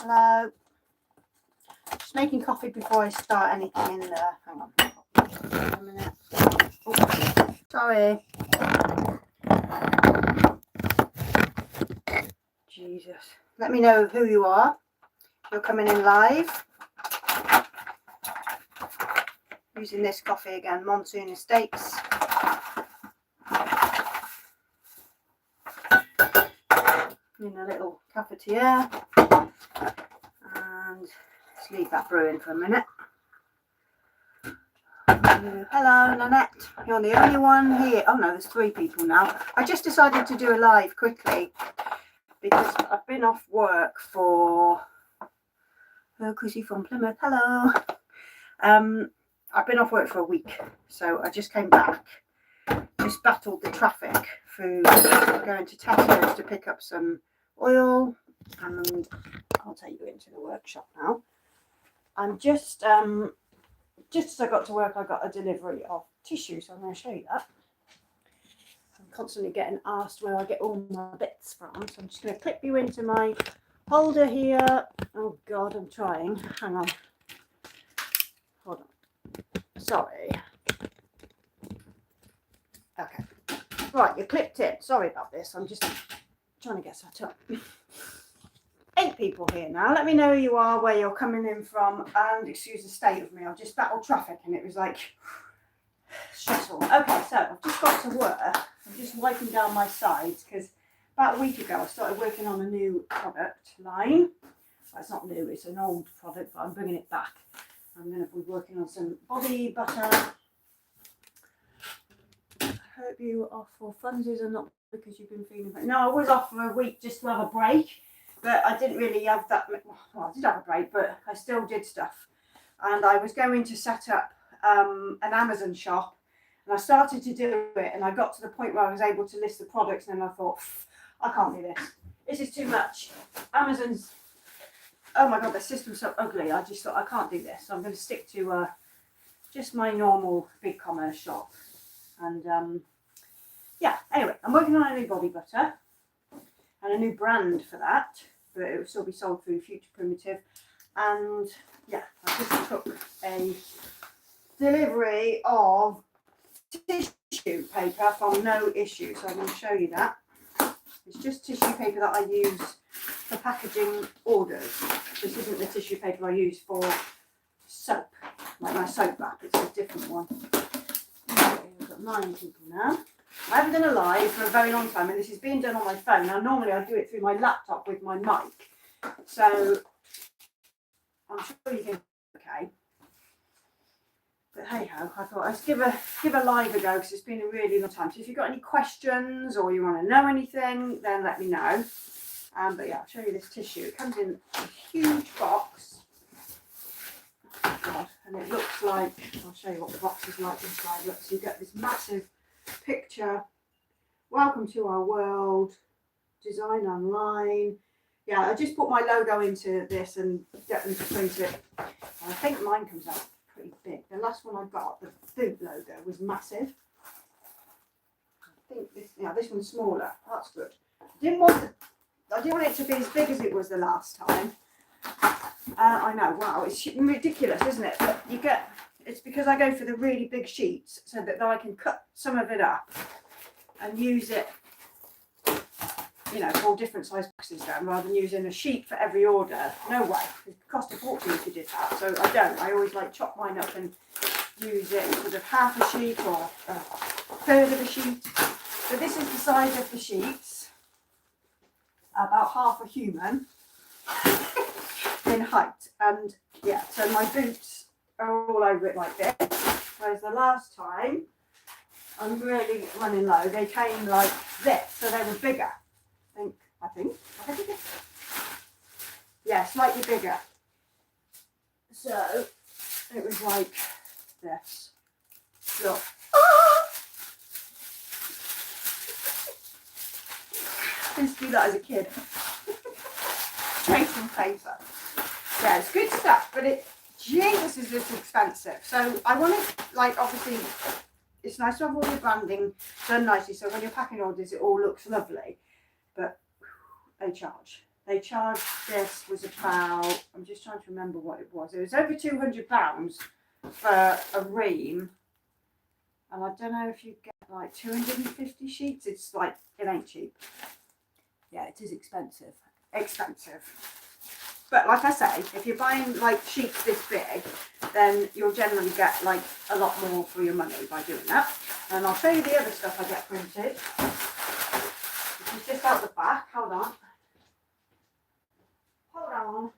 Hello. Just making coffee before I start anything in there. Hang on. A minute. Oh, sorry. Jesus. Let me know who you are. You're coming in live. Using this coffee again, Monsoon Estates. In a little cafetiere. And let's leave that brewing for a minute. Hello, Nanette. You're the only one here. Oh no, there's 3 people now. I just decided to do a live quickly because I've been off work for. Hello, Chrissy from Plymouth. Hello. I've been off work for a week, so I just came back. Just battled the traffic through going to Tesco's to pick up some oil, and I'll take you into the workshop now. I'm just as I got to work, I got a delivery of tissue, so I'm going to show you that. I'm constantly getting asked where I get all my bits from, so I'm just going to clip you into my holder here. Oh God, I'm trying. Hang on. Hold on. Sorry. Okay. Right, you're clipped in. Sorry about this. I'm just trying to get set up. 8 people here now. Let me know who you are, where you're coming in from, and excuse the state of me. I've just battled traffic and it was like stressful. Okay, so I've just got to work. I'm just wiping down my sides because about a week ago I started working on a new product line. Well, it's not new, it's an old product, but I'm bringing it back. I'm going to be working on some body butter. I hope you are off for funsies and not because you've been feeling better. No, I was off for a week just to have a break. But I didn't really have that, well, I did have a break, but I still did stuff. And I was going to set up an Amazon shop, and I started to do it, and I got to the point where I was able to list the products, and then I thought, I can't do this. This is too much. Amazon's, oh my God, the system's so ugly. I just thought, I can't do this. So I'm going to stick to just my normal big commerce shop. And yeah, anyway, I'm working on a new body butter and a new brand for that. But it will still be sold through FuturePrimitive. And yeah, I just took a delivery of tissue paper from No Issue. So I'm going to show you that. It's just tissue paper that I use for packaging orders. This isn't the tissue paper I use for soap, like my soap wrap. It's a different one. Okay, we've got 9 people now. I haven't done a live for a very long time, and this is being done on my phone. Now, normally I do it through my laptop with my mic, so I'm sure you can. Okay, but hey ho, I thought I'd give a live a go because it's been a really long time. So if you've got any questions or you want to know anything, then let me know. But yeah, I'll show you this tissue. It comes in a huge box. Oh God, and it looks like, I'll show you what the box is like inside. Look, so you get this massive picture. Welcome to our world. Design online. Yeah, I just put my logo into this and get them to print it. I think mine comes out pretty big. The last one I got, the boot logo, was massive. I think this one's smaller. That's good. I didn't want it to be as big as it was the last time. I know. Wow, it's ridiculous, isn't it? But it's because I go for the really big sheets so that I can cut some of it up and use it, for all different size boxes then, rather than using a sheet for every order. No way. It cost a fortune if you did that. So I don't. I always chop mine up and use it sort of half a sheet or a third of a sheet. So this is the size of the sheets. About half a human in height. And yeah, so my boots are all over it like this. Whereas the last time, I'm really running low, they came like this, so they were bigger. I think. Yeah, slightly bigger. So it was like this. Look. I used to do that as a kid. Tracing paper. Yeah, it's good stuff, but Jesus, is this expensive. So I want to, obviously, it's nice to have all your branding done nicely, so when you're packing orders, it all looks lovely. But they charge. they charged, this was about, I'm just trying to remember what it was. It was over £200 for a ream. And I don't know if you get like 250 sheets. It's like, it ain't cheap. Yeah, it is expensive. Expensive. But like I say, if you're buying like sheets this big, then you'll generally get like a lot more for your money by doing that. And I'll show you the other stuff I get printed. This is just out the back. Hold on. Hold on.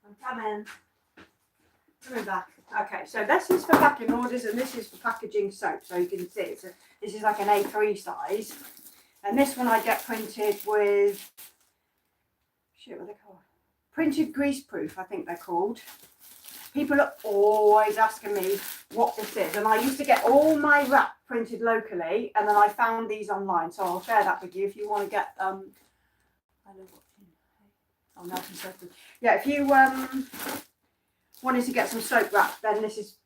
I'm coming. Coming back. Okay, so this is for packing orders and this is for packaging soap. So you can see this is like an A3 size. And this one I get printed with, shit, what are they called? Printed grease proof, I think they're called. People are always asking me what this is. And I used to get all my wrap printed locally and then I found these online. So I'll share that with you if you want to get I know what. Oh, no, yeah, if you wanted to get some soap wrap, then this is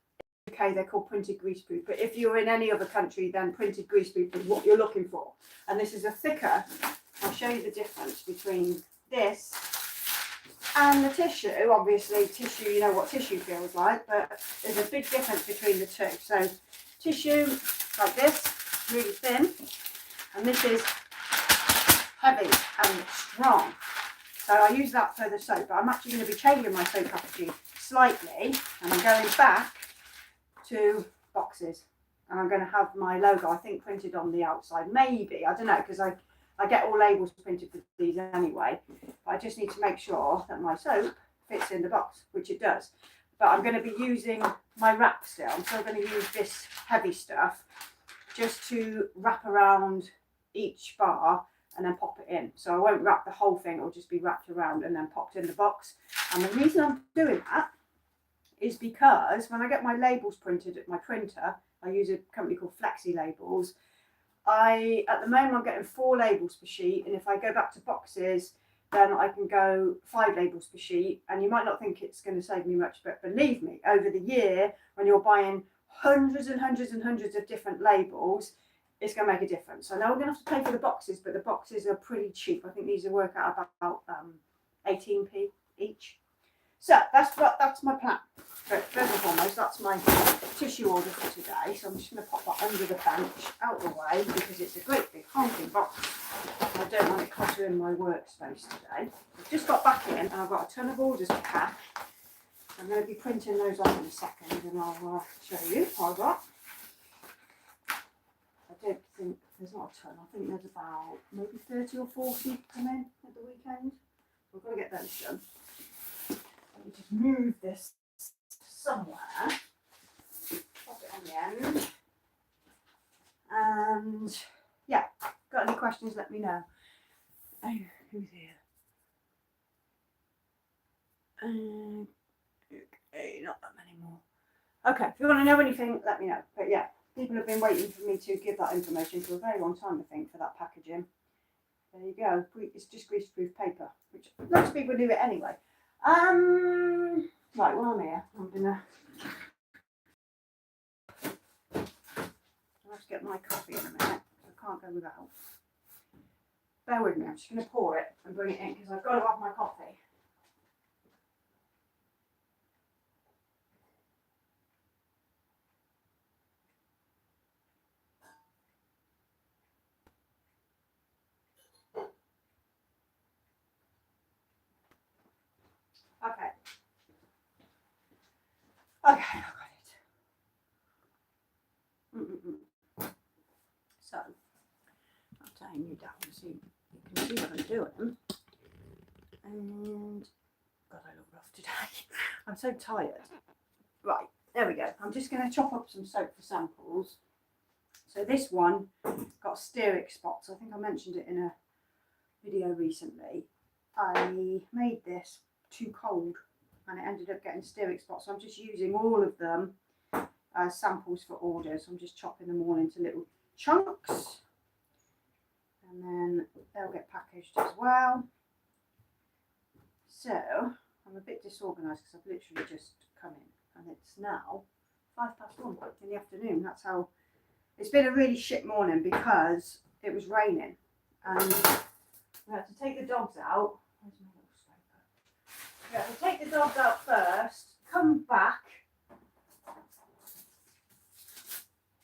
UK, they're called printed greaseproof. But if you're in any other country, then printed greaseproof is what you're looking for. And this is a thicker, I'll show you the difference between this and the tissue. Obviously, tissue, you know what tissue feels like, but there's a big difference between the two. So tissue, like this, really thin, and this is heavy and strong. So I use that for the soap, but I'm actually going to be changing my soap packaging slightly, and I'm going back to boxes, and I'm going to have my logo, I think, printed on the outside. Maybe, I don't know, because I get all labels printed for these anyway, but I just need to make sure that my soap fits in the box, which it does. But I'm going to be using my wrap still. I'm still going to use this heavy stuff just to wrap around each bar and then pop it in. So I won't wrap the whole thing, it'll just be wrapped around and then popped in the box. And the reason I'm doing that is because when I get my labels printed at my printer, I use a company called Flexi Labels. At the moment I'm getting 4 labels per sheet, and if I go back to boxes, then I can go 5 labels per sheet. And you might not think it's going to save me much, but believe me, over the year, when you're buying hundreds and hundreds and hundreds of different labels, it's going to make a difference. I know we're going to have to pay for the boxes, but the boxes are pretty cheap. I think these will work out about 18p each. So that's my plan. But first and foremost, that's my tissue order for today. So I'm just going to pop that under the bench, out the way, because it's a great big honking box. I don't want it cluttering my workspace today. I've just got back in and I've got a ton of orders to pack. I'm going to be printing those off in a second and I'll show you what I've got. I don't think, there's not a ton, I think there's about maybe 30 or 40 come in at the weekend. We've got to get those done. Let me just move this somewhere, pop it on the end, and yeah, got any questions, let me know. Oh, who's here? Okay, not that many more. Okay, if you want to know anything, let me know. But yeah, people have been waiting for me to give that information for a very long time, I think, for that packaging. There you go. It's just greaseproof paper, which most people do it anyway. Right, while I'm here, I'm gonna I'll have to get my coffee in a minute. I can't go without. Bear with me. I'm just gonna pour it and bring it in because I've got to have my coffee. Okay. Okay, I've got it. So, I'm tying you down so you can see what I'm doing. And, God, I look rough today. I'm so tired. Right, there we go. I'm just going to chop up some soap for samples. So this one got stearic spots. I think I mentioned it in a video recently. I made this too cold and it ended up getting stearic spots. So I'm just using all of them as samples for orders. I'm just chopping them all into little chunks and then they'll get packaged as well. So I'm a bit disorganised because I've literally just come in and it's now 1:05 in the afternoon. That's how. It's been a really shit morning because it was raining, and we had to take the dogs out. Where's my little scraper? We had to take the dogs out first, come back,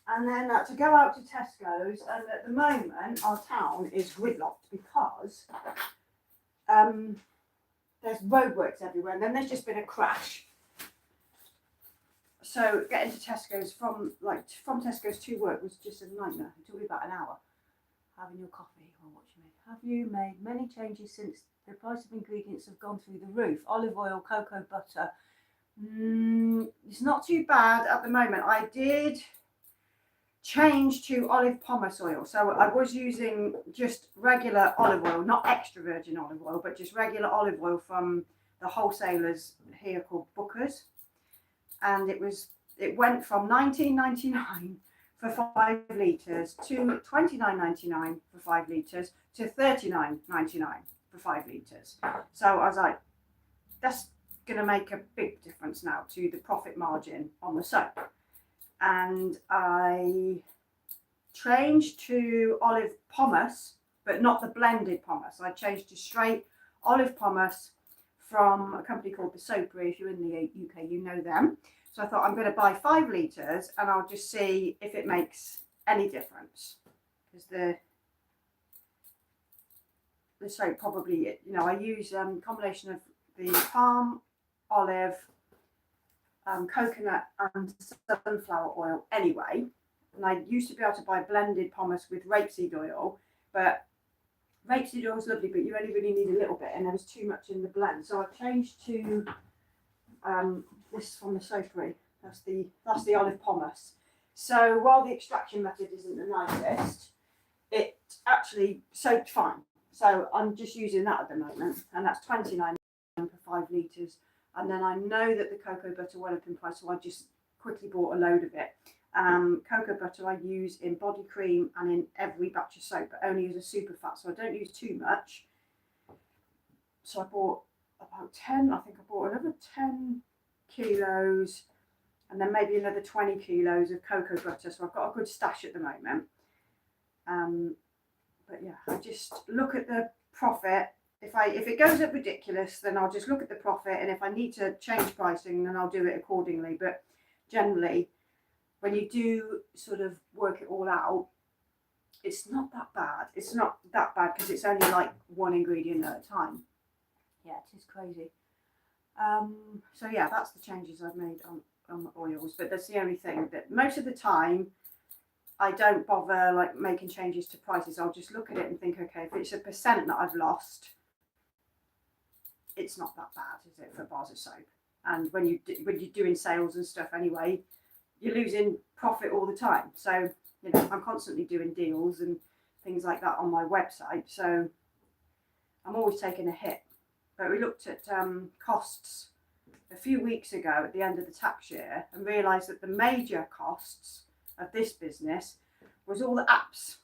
and then to go out to Tesco's. And at the moment, our town is gridlocked because there's roadworks everywhere, and then there's just been a crash. So getting to Tesco's from Tesco's to work was just a nightmare. It took me about an hour. Having your coffee while watching me. Have you made many changes since the price of ingredients have gone through the roof? Olive oil, cocoa butter. It's not too bad at the moment. I did change to olive pomace oil. So I was using just regular olive oil, not extra virgin olive oil, but just regular olive oil from the wholesalers here called Booker's. And it went from $19.99 for 5 litres to $29.99 for 5 litres to $39.99 for 5 litres. So I was like, that's going to make a big difference now to the profit margin on the soap. And I changed to olive pomace, but not the blended pomace. I changed to straight olive pomace from a company called the Supplier. If you're in the UK, you know them. So I thought I'm going to buy 5 litres and I'll just see if it makes any difference. Because the soap probably, I use a combination of the palm, olive, coconut and sunflower oil anyway. And I used to be able to buy blended pomace with rapeseed oil, but rapeseed oil is lovely, but you only really need a little bit and there was too much in the blend. So I changed to this from the Soapery. That's the olive pomace. So while the extraction method isn't the nicest, it actually soaked fine. So I'm just using that at the moment, and that's $29 for 5 litres. And then I know that the cocoa butter went up in price, so I just quickly bought a load of it. Cocoa butter I use in body cream and in every batch of soap, but only as a super fat, so I don't use too much. So I bought about 10, I think I bought another 10 kilos and then maybe another 20 kilos of cocoa butter, so I've got a good stash at the moment. But yeah, I just look at the profit. If it goes up ridiculous, then I'll just look at the profit, and if I need to change pricing, then I'll do it accordingly. But generally, when you do sort of work it all out, it's not that bad. It's not that bad because it's only like one ingredient at a time. Yeah, it is crazy. So yeah, that's the changes I've made on the oils, but that's the only thing that most of the time I don't bother like making changes to prices. I'll just look at it and think, okay, if it's a percent that I've lost, it's not that bad, is it, for bars of soap? And when you're doing sales and stuff anyway, you're losing profit all the time. So I'm constantly doing deals and things like that on my website, so I'm always taking a hit. But we looked at costs a few weeks ago at the end of the tax year and realised that the major costs of this business was all the apps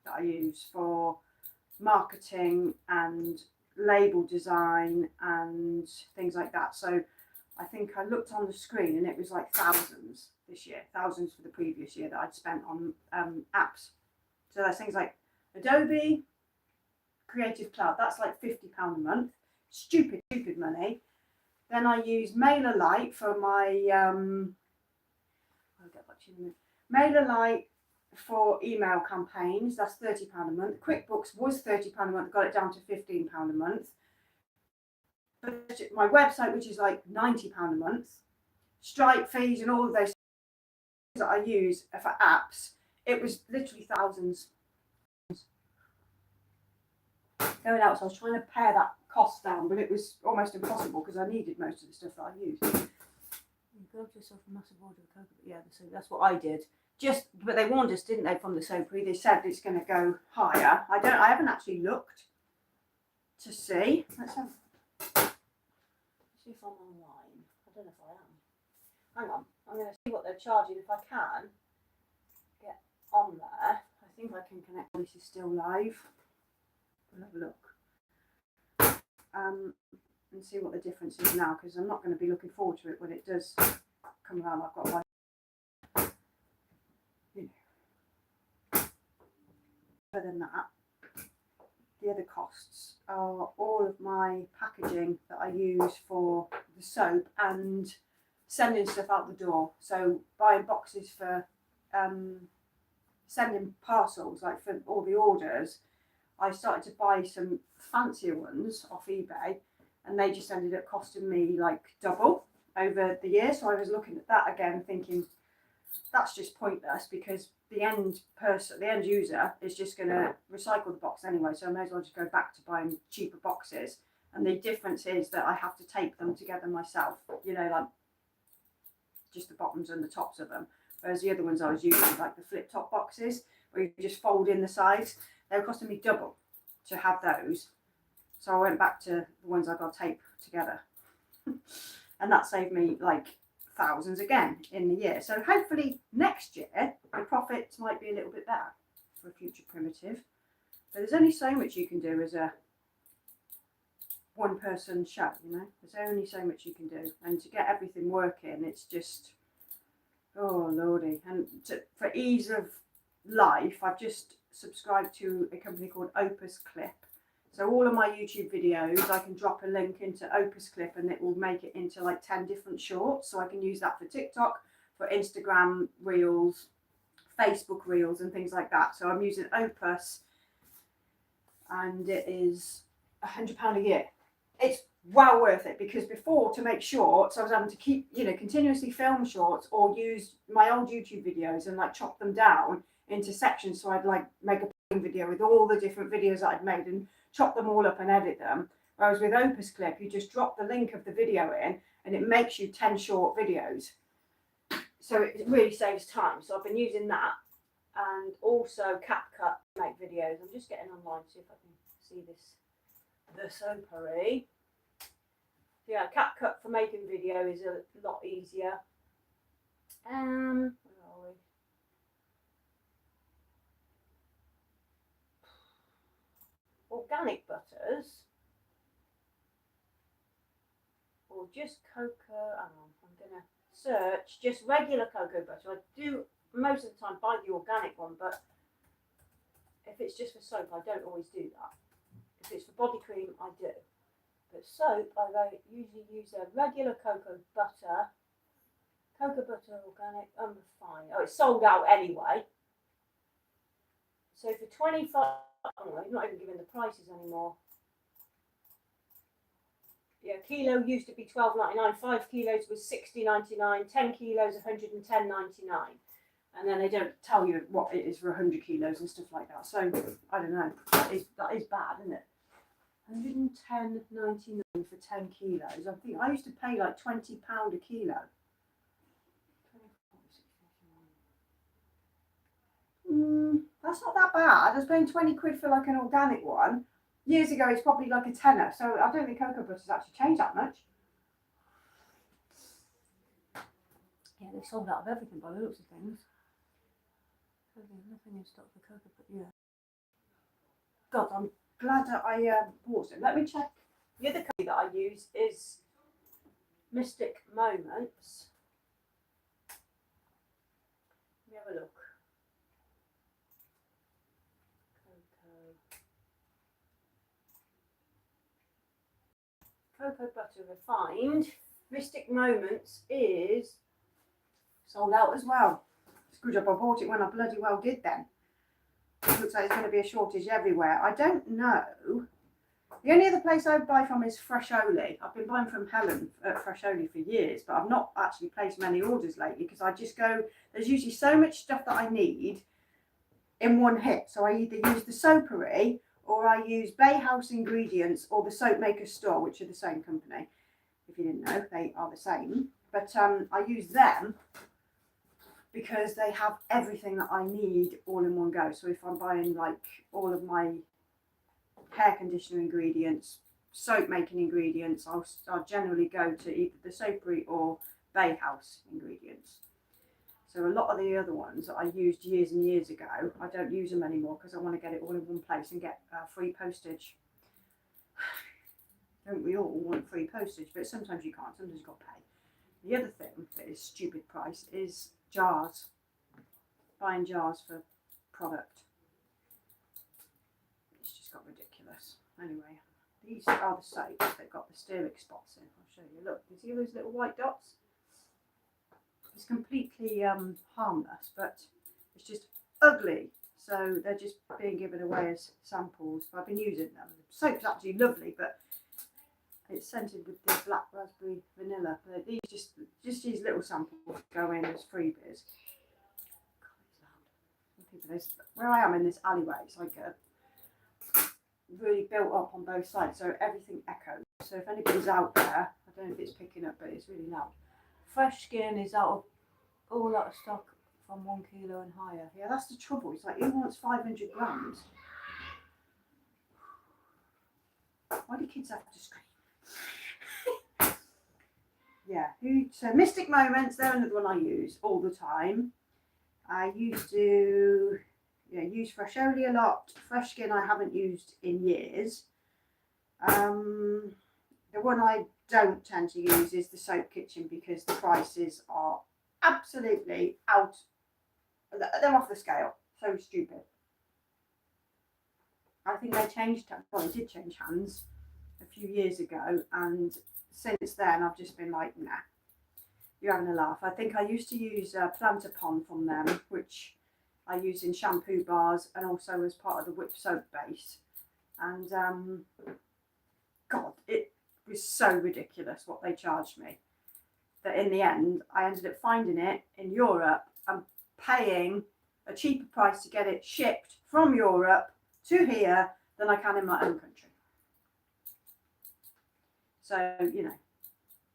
that I use for marketing and label design and things like that. So I think I looked on the screen and it was like thousands this year, thousands for the previous year that I'd spent on apps. So there's things like Adobe, Creative Cloud, that's like £50 a month. Stupid money. Then I use MailerLite for my I'll get back to you in a minute. MailerLite for email campaigns, that's £30 a month. QuickBooks was £30 a month, got it down to £15 a month. My website, which is like £90 a month. Stripe fees and all of those things that I use for apps, it was literally thousands. Going out, so I was trying to pare that cost down, but it was almost impossible because I needed most of the stuff that I used. You got yourself a massive order of cocoa. Yeah, so that's what I did. But they warned us, didn't they, from the Soapery? They said it's going to go higher. I haven't actually looked to see. Let's see if I'm online. I don't know if I am. Hang on, I'm going to see what they're charging. If I can get on there, I think I can connect. This is still live. We'll have a look and see what the difference is now, because I'm not going to be looking forward to it when it does come around. I've got my other than that, the other costs are all of my packaging that I use for the soap and sending stuff out the door. So buying boxes for sending parcels, like for all the orders. I started to buy some fancier ones off eBay, and they just ended up costing me like double over the year. So I was looking at that again, thinking that's just pointless, because the end user is just going to recycle the box anyway. So I may as well just go back to buying cheaper boxes. And the difference is that I have to tape them together myself, you know, like just the bottoms and the tops of them. Whereas the other ones I was using, like the flip top boxes, where you just fold in the sides, they were costing me double to have those. So I went back to the ones I got taped together. And that saved me like thousands again in the year. So hopefully next year the profits might be a little bit better for FuturePrimitive. But there's only so much you can do as a one person show, you know. There's only so much you can do, and to get everything working, it's just, oh lordy. And for ease of life, I've just subscribed to a company called Opus Clip. So all of my YouTube videos, I can drop a link into Opus Clip and it will make it into like 10 different shorts. So I can use that for TikTok, for Instagram Reels, Facebook Reels and things like that. So I'm using Opus, and it is £100 a year. It's well worth it, because before, to make shorts, I was having to keep, you know, continuously film shorts or use my old YouTube videos and like chop them down into sections. So I'd like make a video with all the different videos that I'd made and chop them all up and edit them. Whereas with Opus Clip, you just drop the link of the video in and it makes you 10 short videos. So it really saves time. So I've been using that, and also CapCut to make videos. I'm just getting online to see if I can see this. The soapery. Yeah, CapCut for making video is a lot easier. Where are we? Organic butters, or just cocoa. I'm gonna search just regular cocoa butter. I do most of the time buy the organic one, but if it's just for soap, I don't always do that. If it's for body cream, I do. But soap, I usually use a regular cocoa butter. Cocoa butter, organic, fine. Oh, it's sold out anyway. So for 25, oh, I'm not even giving the prices anymore. Yeah, kilo used to be $12.99. 5 kilos was $60.99. 10 kilos, $110.99. And then they don't tell you what it is for 100 kilos and stuff like that. So I don't know. That is bad, isn't it? $110.99 for 10 kilos. I think I used to pay like £20 a kilo. That's not that bad. I was paying 20 quid for like an organic one. Years ago, it's probably like a tenner. So I don't think cocoa butter's actually changed that much. Yeah, they've sold out of everything by the looks of things. Nothing in stock for cocoa butter. Yeah. God, I'm glad that I bought it. Let me check. The other company that I use is Mystic Moments. Let me have a look. Cocoa butter refined. Mystic Moments is sold out as well. It's good job I bought it when I bloody well did then. It looks like there's going to be a shortage everywhere. I don't know. The only other place I buy from is Fresholi. I've been buying from Helen at Fresholi for years, but I've not actually placed many orders lately because I just go, there's usually so much stuff that I need in one hit. So I either use the soapery, or I use Bay House Ingredients, or the Soap Maker Store, which are the same company. If you didn't know, they are the same. But I use them because they have everything that I need all in one go. So if I'm buying like all of my hair conditioner ingredients, soap making ingredients, I'll generally go to either the soapery or Bay House Ingredients. So a lot of the other ones that I used years and years ago, I don't use them anymore because I want to get it all in one place and get free postage. Don't we all want free postage? But sometimes you can't, sometimes you've got to pay. The other thing that is stupid price is jars. Buying jars for product. just got ridiculous. Anyway, these are the soaps that got the stearic spots in. I'll show you. Look, you see those little white dots? It's completely harmless, but it's just ugly. So they're just being given away as samples. I've been using them. The soap's actually lovely, but it's scented with the black raspberry vanilla. But these just these little samples go in as freebies. Where I am in this alleyway, it's like a really built up on both sides, so everything echoes. So if anybody's out there, I don't know if it's picking up, but it's really loud. Fresh Skin is all out of stock from 1 kilo and higher. Yeah, that's the trouble. It's like, who wants 500 grams? Why do kids have to scream? Yeah, so Mystic Moments, they're another one I use all the time. I used to use Fresholi a lot. Fresh Skin I haven't used in years. The one I don't tend to use is the Soap Kitchen because the prices are absolutely out. They're off the scale. So stupid. I think they changed, well, they did change hands a few years ago, and since then I've just been like, nah, you're having a laugh. I think I used to use Plantapon from them, which I use in shampoo bars and also as part of the whip soap base. And God, it was so ridiculous what they charged me that in the end I ended up finding it in Europe and paying a cheaper price to get it shipped from Europe to here than I can in my own country. So, you know,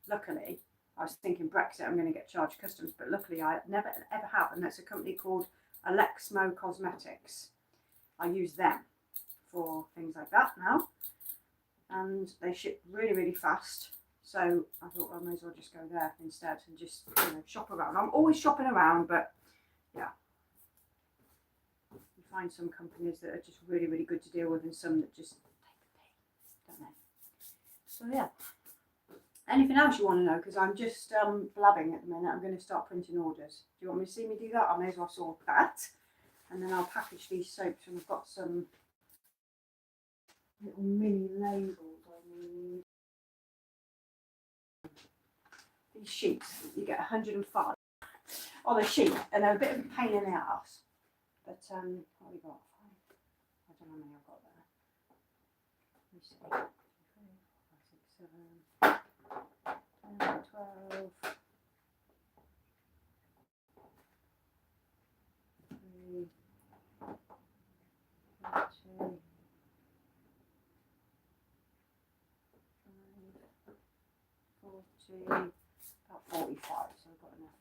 luckily, I was thinking Brexit, I'm going to get charged customs, but luckily I never ever have, and that's a company called Alexmo Cosmetics. I use them for things like that now, and they ship really, really fast. So I thought I may as well just go there instead and just, you know, shop around. I'm always shopping around, but yeah, you find some companies that are just really, really good to deal with, and some that just take the pay, don't they? So yeah. Anything else you want to know? Because I'm just blabbing at the minute. I'm going to start printing orders. Do you want me to see me do that? I may as well sort that. And then I'll package these soaps, and I've got some little mini labels I need. These sheets, you get 105 on a sheet, and they're a bit of a pain in the ass. But what have we got? I don't know how many I've got there. Let me see. 2, 3, 4, 5, 6, 7. 12, 3, 2, 5, 40, about 45, so I've got enough.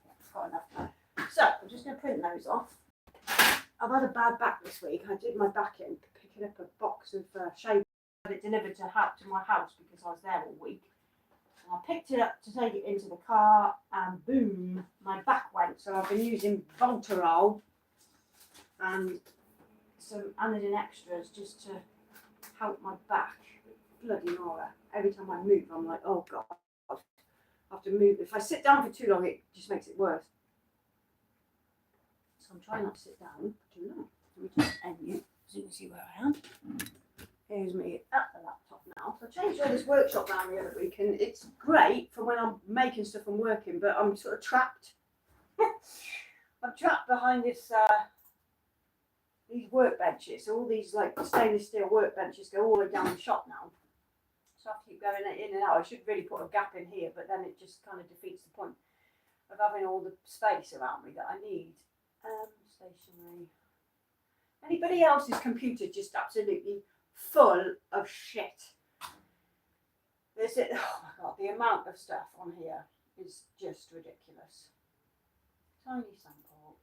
Yeah, I've got enough now. So I'm just going to print those off. I've had a bad back this week. I did my back in picking up a box of shaving. I had it delivered to my house because I was there all week. And I picked it up to take it into the car, and boom, my back went. So I've been using Voltarol and some Anodin extras just to help my back. Bloody Nora. Every time I move, I'm like, oh God, I have to move. If I sit down for too long, it just makes it worse. So I'm trying not to sit down for too long. Let me just end you so you can see where I am. Here's me at the laptop now. So I changed all this workshop down the other week, and it's great for when I'm making stuff and working, but I'm sort of trapped. I'm trapped behind this these workbenches. So all these like stainless steel workbenches go all the way down the shop now. So I have to keep going in and out. I should really put a gap in here, but then it just kind of defeats the point of having all the space around me that I need. Stationery. Anybody else's computer just absolutely full of shit? There's it. Oh my God, the amount of stuff on here is just ridiculous. Tiny sample.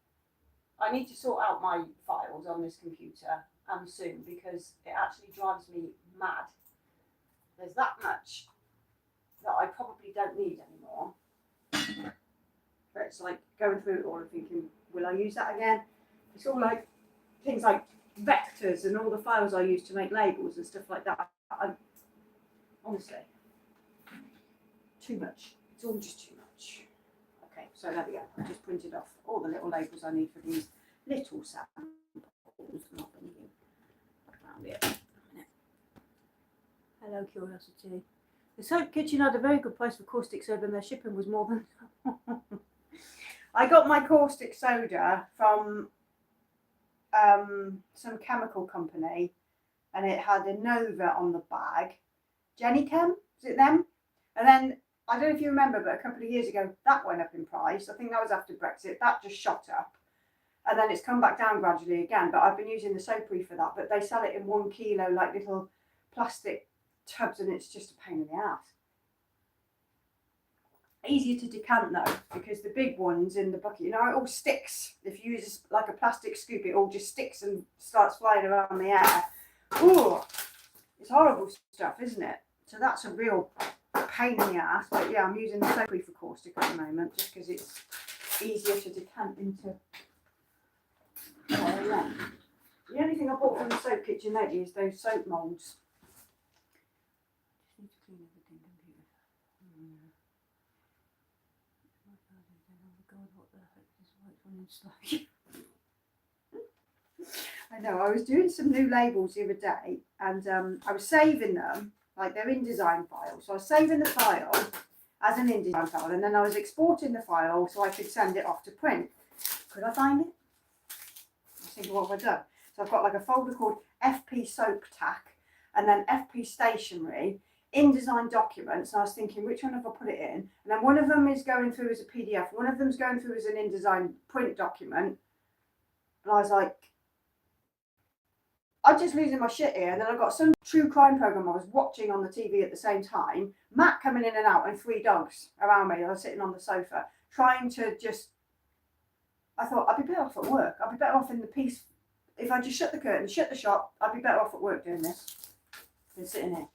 I need to sort out my files on this computer soon because it actually drives me mad. There's that much that I probably don't need anymore. But it's like going through it all and thinking, will I use that again? It's all like things like vectors and all the files I use to make labels and stuff like that. Honestly, too much. It's all just too much. Okay, so there we go. I just printed off all the little labels I need for these little samples. not thinking around it. Hello, Curiosity. The soap kitchen had a very good price for caustic soda and their shipping was more than... I got my caustic soda from some chemical company and it had a Nova on the bag. Jenny Chem, is it them? And then, I don't know if you remember, but a couple of years ago, that went up in price. I think that was after Brexit. That just shot up. And then it's come back down gradually again. But I've been using the Soapery for that. But they sell it in 1 kilo, like little plastic tubs, and it's just a pain in the ass. Easier to decant though, because the big ones in the bucket, you know, it all sticks. If you use like a plastic scoop, it all just sticks and starts flying around the air. Ooh, it's horrible stuff, isn't it? So that's a real pain in the ass. But yeah, I'm using the Soapery for caustic at the moment, just because it's easier to decant into. Oh, yeah. The only thing I bought from the soap kitchen lately is those soap moulds. Just need to clean everything, computer. Oh God, what the heck is white running slow? I know, I was doing some new labels the other day and I was saving them, like they're InDesign files. So I was saving the file as an InDesign file and then I was exporting the file so I could send it off to print. Could I find it? I was thinking, what have I done? So I've got like a folder called FP Soap Tack and then FP Stationery, InDesign documents, and I was thinking, which one have I put it in? And then one of them is going through as a PDF, one of them's going through as an InDesign print document. And I was like, I'm just losing my shit here. And then I've got some true crime program I was watching on the TV at the same time. Matt coming in and out and 3 dogs around me. I was sitting on the sofa trying to just, I thought I'd be better off at work. I'd be better off in the peace. If I just shut the curtain, shut the shop, I'd be better off at work doing this than sitting here.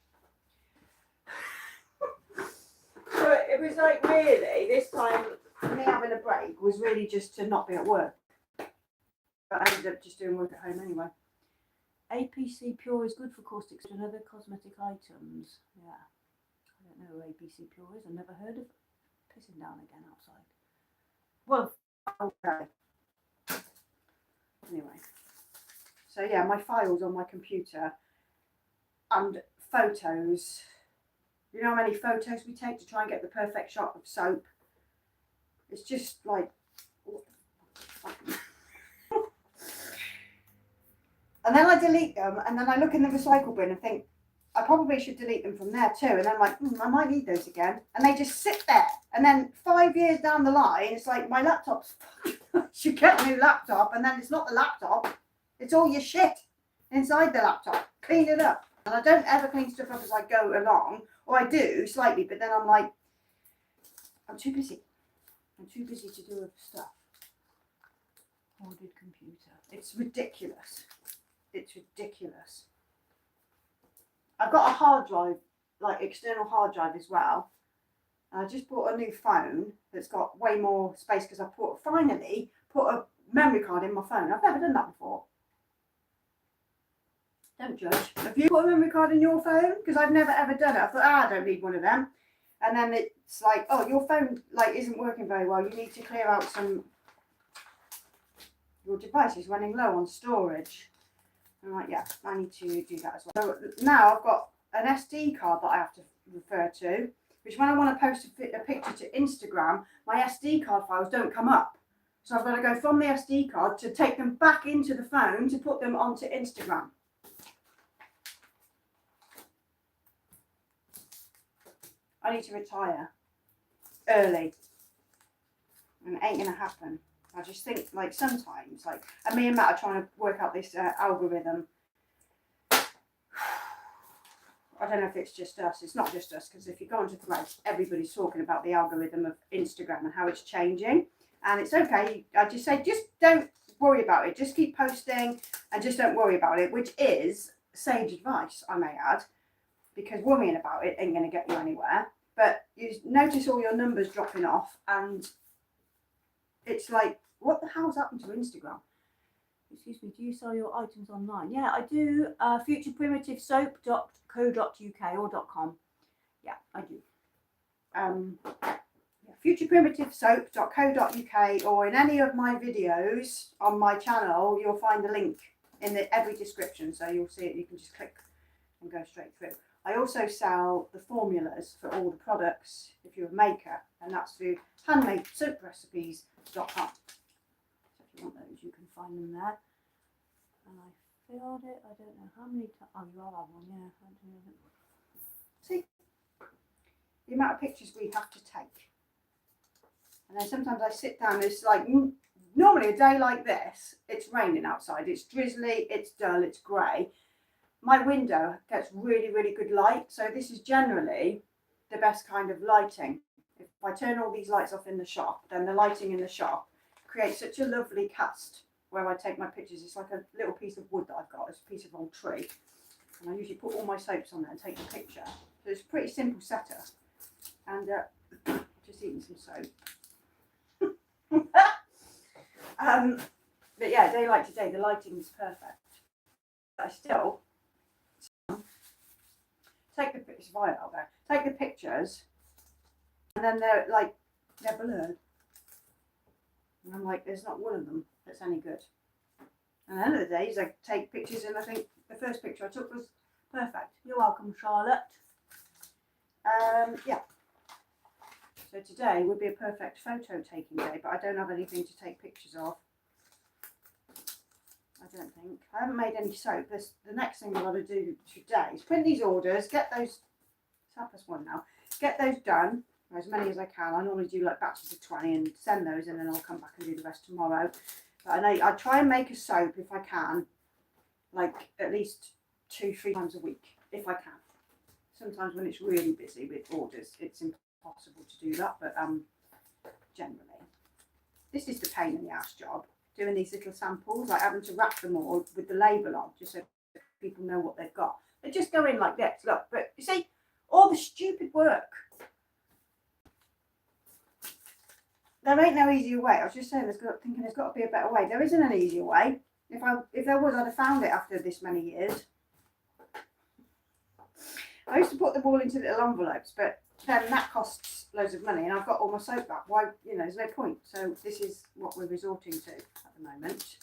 So it was like really, this time, me having a break was really just to not be at work. But I ended up just doing work at home anyway. APC Pure is good for caustic and other cosmetic items. Yeah. I don't know who APC Pure is. I've never heard of pissing down again outside. Well, okay. Anyway. So yeah, my files on my computer and photos. You know how many photos we take to try and get the perfect shot of soap? It's just like... And then I delete them, and then I look in the recycle bin and think, I probably should delete them from there too. And I'm like, I might need those again. And they just sit there. And then 5 years down the line, it's like, my laptop's should get a new laptop, and then it's not the laptop, it's all your shit inside the laptop. Clean it up. And I don't ever clean stuff up as I go along, or I do slightly, but then I'm like, I'm too busy. I'm too busy to do other stuff. Ordered computer. It's ridiculous. It's ridiculous. I've got a hard drive, like external hard drive as well. And I just bought a new phone that's got way more space because I finally put a memory card in my phone. I've never done that before. Don't judge. Have you put a memory card in your phone? Because I've never ever done it. I thought, I don't need one of them. And then it's like, oh, your phone like isn't working very well. You need to clear out your device is running low on storage. I'm like, yeah, I need to do that as well. So now I've got an SD card that I have to refer to, which when I want to post a picture to Instagram, my SD card files don't come up. So I've got to go from the SD card to take them back into the phone to put them onto Instagram. I need to retire early. And it ain't going to happen. I just think, like, sometimes, like, and me and Matt are trying to work out this algorithm. I don't know if it's just us. It's not just us, because if you go onto Threads, everybody's talking about the algorithm of Instagram and how it's changing. And it's okay. I just say, just don't worry about it. Just keep posting and just don't worry about it, which is sage advice, I may add, because worrying about it ain't going to get you anywhere. But you notice all your numbers dropping off, and it's like, what the hell's happened to Instagram? Excuse me, do you sell your items online? Yeah, I do. FuturePrimitiveSoap.co.uk or .com. Yeah, I do. FuturePrimitiveSoap.co.uk, or in any of my videos on my channel, you'll find a link in every description, so you'll see it. You can just click and go straight through. I also sell the formulas for all the products if you're a maker, and that's through handmadesoaprecipes.com. So if you want those, you can find them there. And I filled it, I don't know how many times. Oh, you all have one, yeah. See the amount of pictures we have to take. And then sometimes I sit down, it's like, normally a day like this, it's raining outside, it's drizzly, it's dull, it's grey. My window gets really, really good light. So this is generally the best kind of lighting. If I turn all these lights off in the shop, then the lighting in the shop creates such a lovely cast where I take my pictures. It's like a little piece of wood that I've got, it's a piece of old tree. And I usually put all my soaps on there and take the picture. So it's a pretty simple setup. And just eating some soap. But yeah, a day like today, the lighting is perfect. But I still take the pictures, violet out there. Take the pictures, and then they're blurred. And I'm like, there's not one of them that's any good. And at the end of the day, I take pictures, and I think the first picture I took was perfect. You're welcome, Charlotte. Yeah. So today would be a perfect photo taking day, but I don't have anything to take pictures of. I don't think. I haven't made any soap. The next thing I've got to do today is print these orders, get those, it's 1:30 now, get those done, as many as I can. I normally do like batches of 20 and send those, and then I'll come back and do the rest tomorrow. But I try and make a soap if I can, like at least 2-3 times a week, if I can. Sometimes when it's really busy with orders, it's impossible to do that, but generally. This is the pain in the ass job. Doing these little samples, like having to wrap them all with the label on, just so people know what they've got. They just go in like this, look, but you see, all the stupid work. There ain't no easier way. I was just saying, thinking there's got to be a better way. There isn't an easier way. If there was, I'd have found it after this many years. I used to put them all into little envelopes, but then that costs loads of money, and I've got all my soap back. Why, there's no point. So this is what we're resorting to at the moment.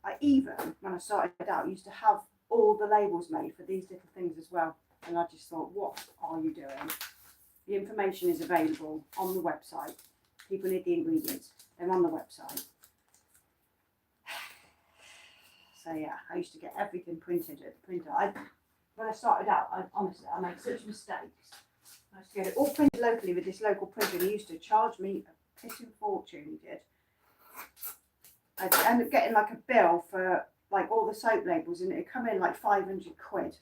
I even, when I started out, used to have all the labels made for these little things as well. And I just thought, what are you doing? The information is available on the website. People need the ingredients. They're on the website. So yeah, I used to get everything printed at the printer. When I started out, honestly, I made such mistakes. I used to get it all printed locally with this local printer. He used to charge me a pissing fortune, he did. I'd end up getting like a bill for like all the soap labels, and it'd come in like 500 quid.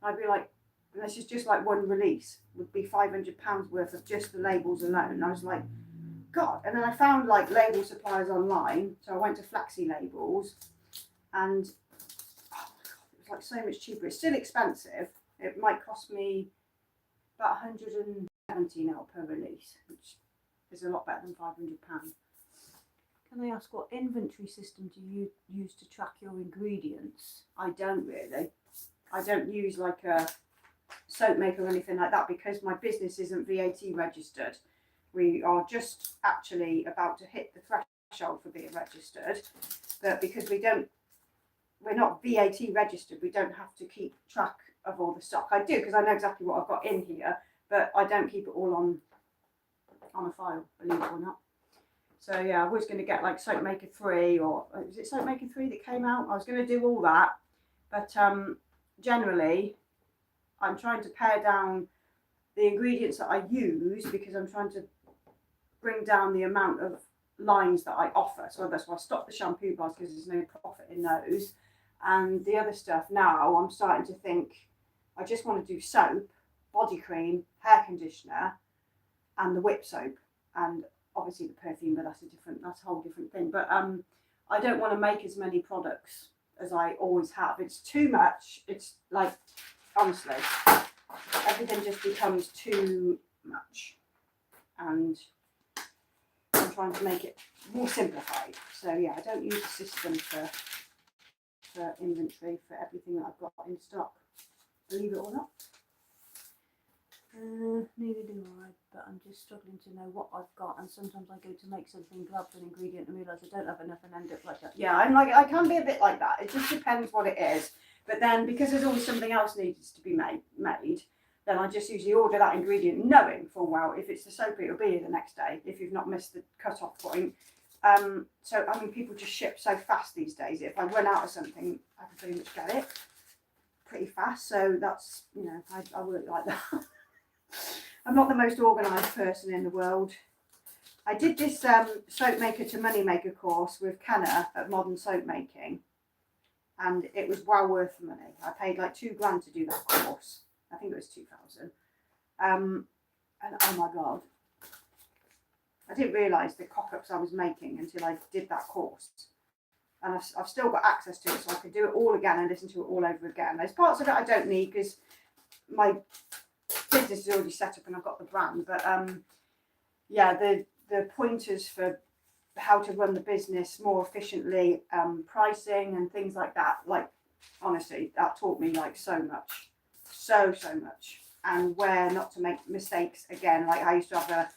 I'd be like, and this is just like one release, would be £500 worth of just the labels alone. And I was like, God. And then I found like label suppliers online. So I went to Flexi Labels, and like so much cheaper. It's still expensive. It might cost me about 170 now per release, which is a lot better than £500. Can I ask, what inventory system do you use to track your ingredients? I don't really. I don't use like a soap maker or anything like that, because my business isn't VAT registered. We are just actually about to hit the threshold for being registered, but because we're not VAT registered, we don't have to keep track of all the stock. I do, because I know exactly what I've got in here, but I don't keep it all on a file, believe it or not. So yeah, I was going to get like Soap Maker 3, or is it Soap Maker 3 that came out? I was going to do all that, but generally I'm trying to pare down the ingredients that I use, because I'm trying to bring down the amount of lines that I offer. So that's why I stopped the shampoo bars, because there's no profit in those. And the other stuff now, I'm starting to think I just want to do soap, body cream, hair conditioner, and the whip soap, and obviously the perfume, but that's a whole different thing. But I don't want to make as many products as I always have. It's too much. It's like, honestly, everything just becomes too much, and I'm trying to make it more simplified. So yeah, I don't use a system for inventory for everything that I've got in stock, believe it or not. Neither do I, but I'm just struggling to know what I've got, and sometimes I go to make something, grab an ingredient and realise I don't have enough and end up like that. Yeah, I'm like, I can be a bit like that. It just depends what it is. But then because there's always something else needs to be made, then I just usually order that ingredient knowing full well if it's the soapy, it'll be here the next day if you've not missed the cut-off point. So, I mean, people just ship so fast these days. If I run out of something, I can pretty much get it pretty fast. So that's, you know, I work like that. I'm not the most organised person in the world. I did this soap maker to money maker course with Kenna at Modern Soap Making, and it was well worth the money. I paid like £2,000 to do that course. I think it was 2,000. And oh my god, I didn't realise the cock-ups I was making until I did that course. And I've still got access to it, so I could do it all again and listen to it all over again. There's parts of it I don't need because my business is already set up and I've got the brand. But yeah, the pointers for how to run the business more efficiently, pricing and things like that, like honestly, that taught me like so much, so much, and where not to make mistakes again. Like I used to have a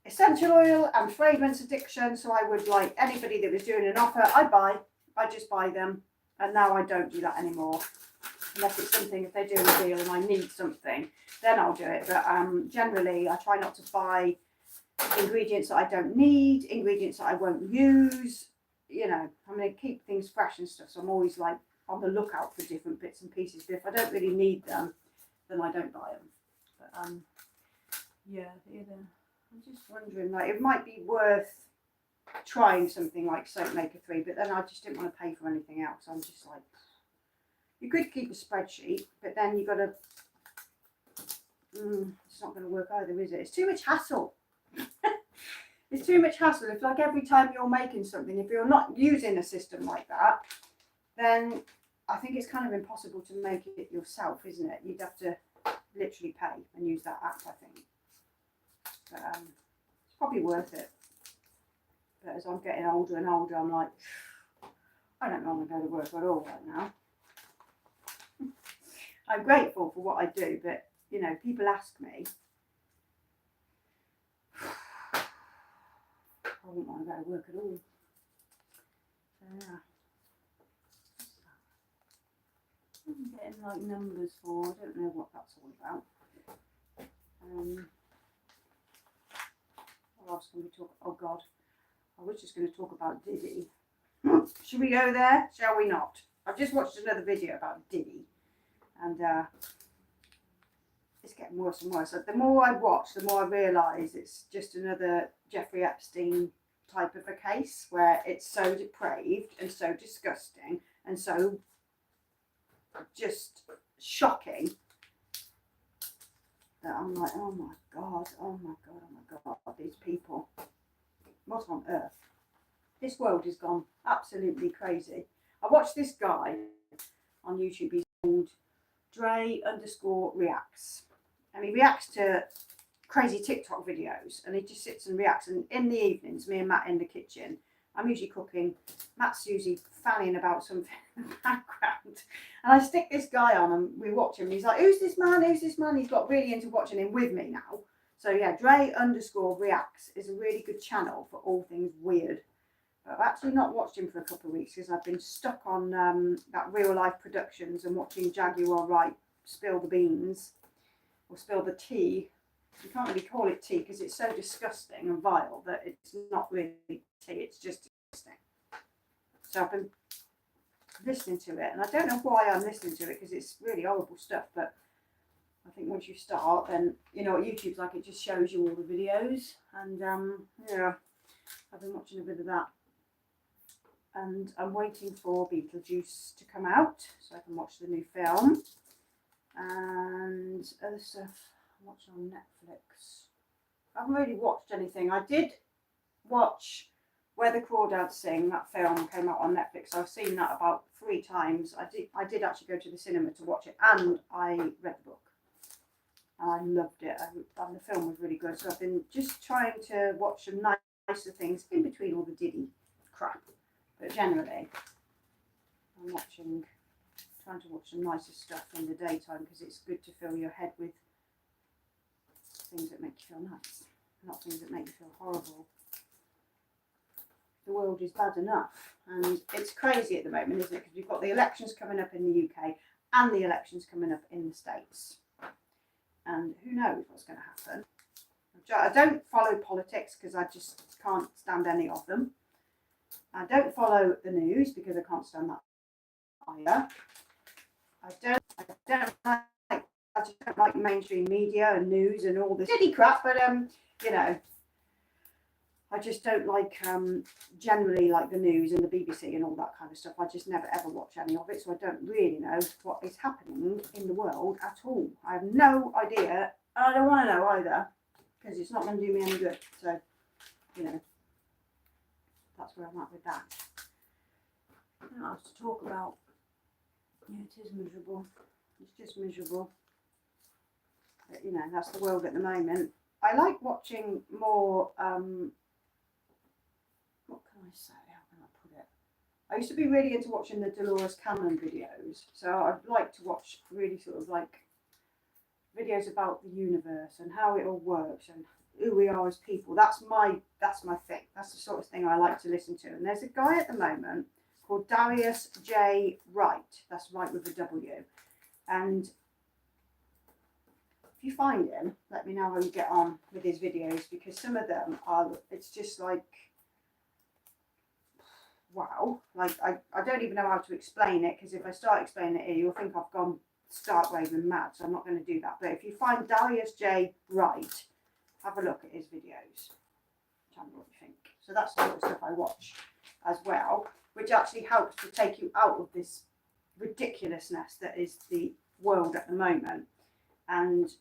essential oil and fragrance addiction, so I would, like anybody that was doing an offer, I just buy them, and now I don't do that anymore. Unless it's something, if they're doing a deal and I need something, then I'll do it. But generally, I try not to buy ingredients that I don't need, ingredients that I won't use. You know, I'm going to keep things fresh and stuff, so I'm always like on the lookout for different bits and pieces. But if I don't really need them, then I don't buy them. But yeah, I'm just wondering, like, it might be worth trying something like Soap Maker 3, but then I just didn't want to pay for anything else. I'm just like, you could keep a spreadsheet, but then you got to, it's not going to work either, is it? It's too much hassle. It's too much hassle. If like every time you're making something, if you're not using a system like that, then I think it's kind of impossible to make it yourself, isn't it? You'd have to literally pay and use that app, I think. But it's probably worth it. But as I'm getting older and older, I'm like, I don't want to go to work at all right now. I'm grateful for what I do, but you know, people ask me, I wouldn't want to go to work at all. So yeah. I'm getting like numbers for, I don't know what that's all about. What else can we talk? Oh God, I was just going to talk about Diddy. Should we go there? Shall we not? I've just watched another video about Diddy, and it's getting worse and worse. The more I watch, the more I realise it's just another Jeffrey Epstein type of a case where it's so depraved and so disgusting and so just shocking that I'm like, oh my God, oh my God, oh my God, these people, what on earth? This world has gone absolutely crazy. I watched this guy on YouTube, he's called Dre_reacts, and he reacts to crazy TikTok videos, and he just sits and reacts. And in the evenings, me and Matt in the kitchen, I'm usually cooking, Matt's usually fanning about something in the background, and I stick this guy on and we watch him, and he's like, who's this man, who's this man? He's got really into watching him with me now. So yeah, Dre_reacts is a really good channel for all things weird. I've actually not watched him for a couple of weeks because I've been stuck on that Real Life Productions and watching Jaguar Wright spill the beans or spill the tea. You can't really call it tea because it's so disgusting and vile that it's not really tea, it's just disgusting. So I've been listening to it, and I don't know why I'm listening to it because it's really horrible stuff, but I think once you start, then you know what YouTube's like, it just shows you all the videos, and yeah, I've been watching a bit of that. And I'm waiting for Beetlejuice to come out so I can watch the new film. And other stuff I'm watching on Netflix. I haven't really watched anything. I did watch Where the Crawdads Sing. That film came out on Netflix. I've seen that about 3 times. I did actually go to the cinema to watch it, and I read the book. And I loved it. And the film was really good. So I've been just trying to watch some nicer things in between all the Diddy crap. But generally, I'm trying to watch some nicer stuff in the daytime because it's good to fill your head with things that make you feel nice, not things that make you feel horrible. The world is bad enough, and it's crazy at the moment, isn't it? Because we've got the elections coming up in the UK and the elections coming up in the States, and who knows what's going to happen. I don't follow politics because I just can't stand any of them. I don't follow the news because I can't stand that either. I just don't like mainstream media and news and all this silly crap, but you know, I just don't like generally like the news and the BBC and all that kind of stuff. I just never ever watch any of it, so I don't really know what is happening in the world at all. I have no idea, and I don't want to know either, because it's not going to do me any good. So, you know, that's where I'm at with that. I don't know what else to talk about. Yeah, it is miserable. It's just miserable. But, you know, that's the world at the moment. I like watching more, what can I say? How can I put it? I used to be really into watching the Dolores Cameron videos. So I'd like to watch really sort of like videos about the universe and how it all works and who we are as people. That's my thing. That's the sort of thing I like to listen to. And there's a guy at the moment called Darius J. Wright. That's Wright with a W. And if you find him, let me know how you get on with his videos, because some of them are, it's just like, wow. Like, I don't even know how to explain it, because if I start explaining it here, you'll think I've gone start raving mad, so I'm not going to do that. But if you find Darius J. Wright, have a look at his videos. Tell me what you think. So that's the sort of stuff I watch as well, which actually helps to take you out of this ridiculousness that is the world at the moment. And,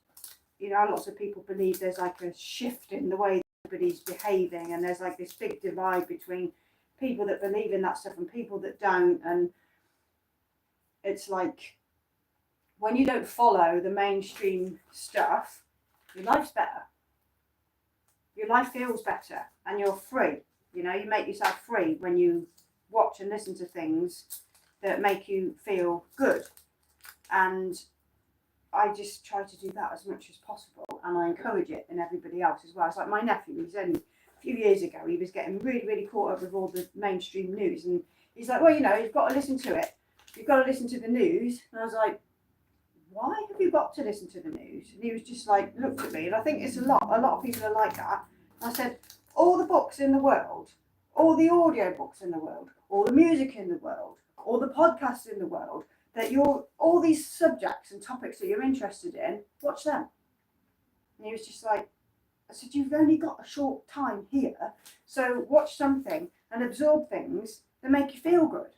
you know, lots of people believe there's like a shift in the way everybody's behaving, and there's like this big divide between people that believe in that stuff and people that don't. And it's like, when you don't follow the mainstream stuff, your life's better. Your life feels better and you're free. You know, you make yourself free when you watch and listen to things that make you feel good. And I just try to do that as much as possible, and I encourage it in everybody else as well. It's like my nephew, he's only a few years ago, he was getting really, really caught up with all the mainstream news, and he's like, well, you know, you've got to listen to it. You've got to listen to the news. And I was like, why have you got to listen to the news? And he was just like, looked at me, and I think it's a lot of people are like that. And I said, all the books in the world, all the audio books in the world, all the music in the world, all the podcasts in the world, that you're, all these subjects and topics that you're interested in, watch them. And he was just like, I said, you've only got a short time here, so watch something and absorb things that make you feel good.